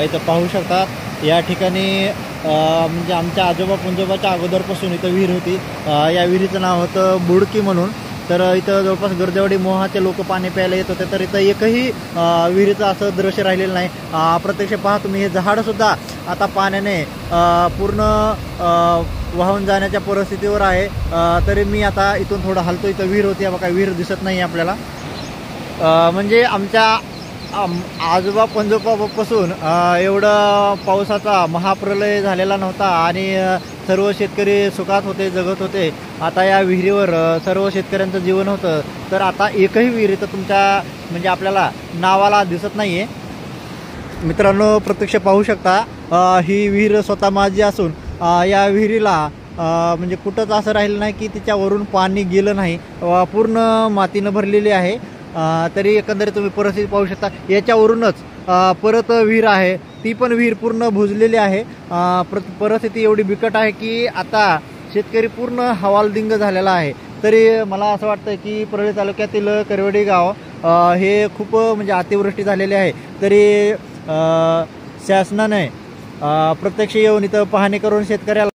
इथं पाहू शकतात या ठिकाणी म्हणजे आमच्या आजोबा पंजोबाच्या अगोदरपासून इथं विहीर होती। या विहिरीचं नाव होतं बुडकी म्हणून। तर इथं जवळपास गर्देवाडी मोहाचे लोक पाणी प्यायला येत होते। तर इथं एकही विहिरीचं असं दृश्य राहिलेलं नाही। प्रत्यक्ष पहा तुम्ही, हे झाडसुद्धा आता पाण्याने पूर्ण वाहून जाण्याच्या परिस्थितीवर आहे। तरी मी आता इथून थोडं हलतो। इथं विहीर होती, बघा विहीर दिसत नाही आपल्याला। म्हणजे आमच्या आजोबा पंजोबापासून एवढं पावसाचा महाप्रलय झालेला नव्हता आणि सर्व शेतकरी सुखात होते, जगत होते। आता या विहिरीवर सर्व शेतकऱ्यांचं जीवन होतं। तर आता एकही विहीर तर तुमच्या म्हणजे आपल्याला नावाला दिसत नाहीये। मित्रांनो, प्रत्यक्ष पाहू शकता, ही विहीर स्वतः माझी असून या विहिरीला म्हणजे कुठंच असं राहिलं नाही की तिच्यावरून पाणी गेलं नाही, पूर्ण मातीनं भरलेली आहे। तरी एकंदरीत तुम्ही परिस्थिती पाहू शकता। याच्यावरूनच परत विहीर आहे, ती पण विहीर पूर्ण बुजलेली आहे। परिस्थिती एवढी बिकट आहे की आता शेतकरी पूर्ण हवालदिंग झालेला आहे। तरी मला असं वाटतं की परळी तालुक्यातील करवडी गाव हे खूप म्हणजे अतिवृष्टी झालेली आहे। तरी शासनाने प्रत्यक्ष येऊन इथं पाहणी करून शेतकऱ्याला